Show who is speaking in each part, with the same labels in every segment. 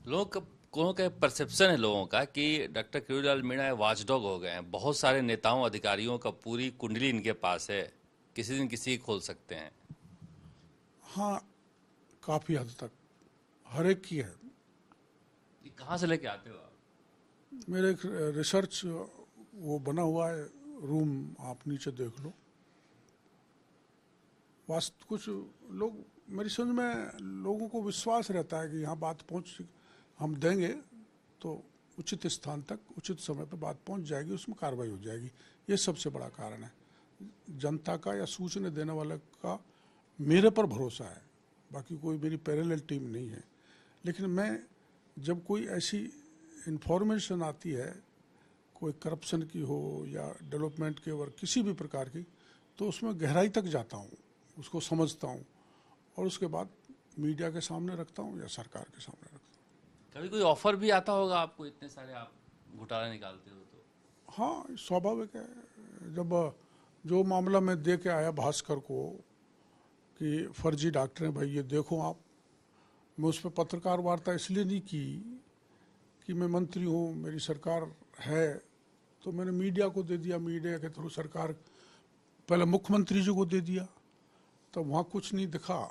Speaker 1: लोगों का परसेप्शन है लोगों का कि डॉक्टर किरोड़ीलाल मीणा वॉचडॉग हो गए हैं। बहुत सारे नेताओं अधिकारियों का पूरी कुंडली इनके पास है, किसी दिन किसी की खोल सकते हैं।
Speaker 2: हाँ, काफ़ी हद तक हर एक की है।
Speaker 1: ये कहाँ से लेके आते हो आप?
Speaker 2: मेरे एक रिसर्च वो बना हुआ है रूम, आप नीचे देख लो। वास्तव कुछ लोग, मेरी समझ में लोगों को विश्वास रहता है कि यहाँ बात पहुँच, हम देंगे तो उचित स्थान तक उचित समय पर बात पहुँच जाएगी, उसमें कार्रवाई हो जाएगी। ये सबसे बड़ा कारण है। जनता का या सूचना देने वाले का मेरे पर भरोसा है, बाकी कोई मेरी पैरेलल टीम नहीं है। लेकिन मैं जब कोई ऐसी इंफॉर्मेशन आती है, कोई करप्शन की हो या डेवलपमेंट के और किसी भी प्रकार की, तो उसमें गहराई तक जाता हूँ, उसको समझता हूँ और उसके बाद मीडिया के सामने रखता हूँ या सरकार के सामने रखता
Speaker 1: कभी कोई ऑफर भी आता होगा आपको, इतने सारे आप घोटाला निकालते हो तो?
Speaker 2: हूँ। हाँ, स्वाभाविक है। जब जो मामला मैं दे के आया भास्कर को कि फर्जी डॉक्टर हैं भाई, ये देखो आप, मैं उस पर पत्रकार वार्ता इसलिए नहीं की कि मैं मंत्री हूँ, मेरी सरकार है, तो मैंने मीडिया को दे दिया। मीडिया के थ्रू सरकार, पहले मुख्यमंत्री जी को दे दिया, तब वहाँ कुछ नहीं दिखा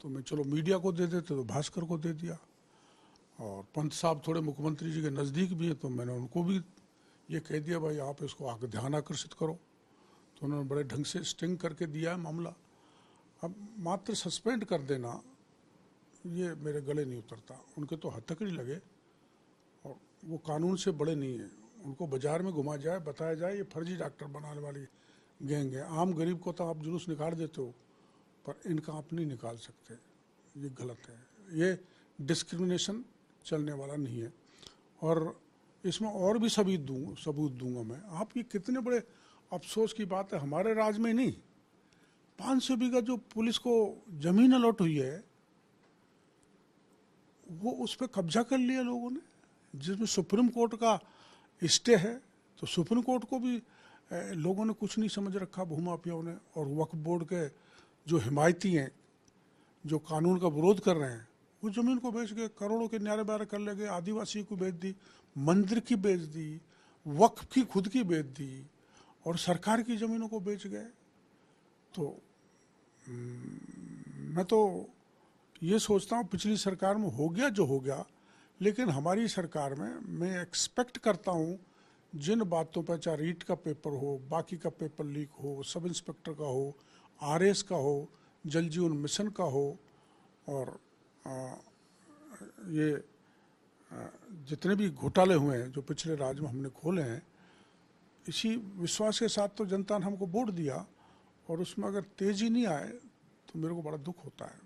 Speaker 2: तो मैं चलो मीडिया को दे देते, तो भास्कर को दे दिया। और पंत साहब थोड़े मुख्यमंत्री जी के नज़दीक भी हैं, तो मैंने उनको भी ये कह दिया भाई आप इसको आगे ध्यान आकर्षित करो, तो उन्होंने बड़े ढंग से स्टिंग करके दिया है मामला। अब मात्र सस्पेंड कर देना ये मेरे गले नहीं उतरता। उनके तो हथकड़ी लगे और वो कानून से बड़े नहीं हैं। उनको बाजार में घुमा जाए, बताया जाए ये फर्जी डॉक्टर बनाने वाली गैंग है। आम गरीब को तो आप जुलूस निकाल देते हो, पर इनका आप नहीं निकाल सकते, ये गलत है। ये डिस्क्रिमिनेशन चलने वाला नहीं है। और इसमें और भी सबूत दूंगा मैं। आप, ये कितने बड़े अफसोस की बात है, हमारे राज में नहीं, 500 बीघा जो पुलिस को जमीन अलॉट हुई है, वो उस पर कब्जा कर लिया लोगों ने, जिसमें सुप्रीम कोर्ट का स्टे है। तो सुप्रीम कोर्ट को भी लोगों ने कुछ नहीं समझ रखा, भूमाफियाओं ने। और वक्फ बोर्ड के जो हिमायती हैं, जो कानून का विरोध कर रहे हैं, वो ज़मीन को बेच गए, करोड़ों के न्यारे ब्यारे कर ले गए। आदिवासी को बेच दी, मंदिर की बेच दी, वक्फ की खुद की बेच दी, और सरकार की ज़मीनों को बेच गए। तो मैं तो ये सोचता हूँ पिछली सरकार में हो गया जो हो गया, लेकिन हमारी सरकार में मैं एक्सपेक्ट करता हूँ जिन बातों पर, चाहे रीट का पेपर हो, बाकी का पेपर लीक हो, सब इंस्पेक्टर का हो, आरएस का हो, जल जीवन मिशन का हो, और ये जितने भी घोटाले हुए हैं जो पिछले राज में हमने खोले हैं, इसी विश्वास के साथ तो जनता ने हमको वोट दिया। और उसमें अगर तेजी नहीं आए तो मेरे को बड़ा दुख होता है।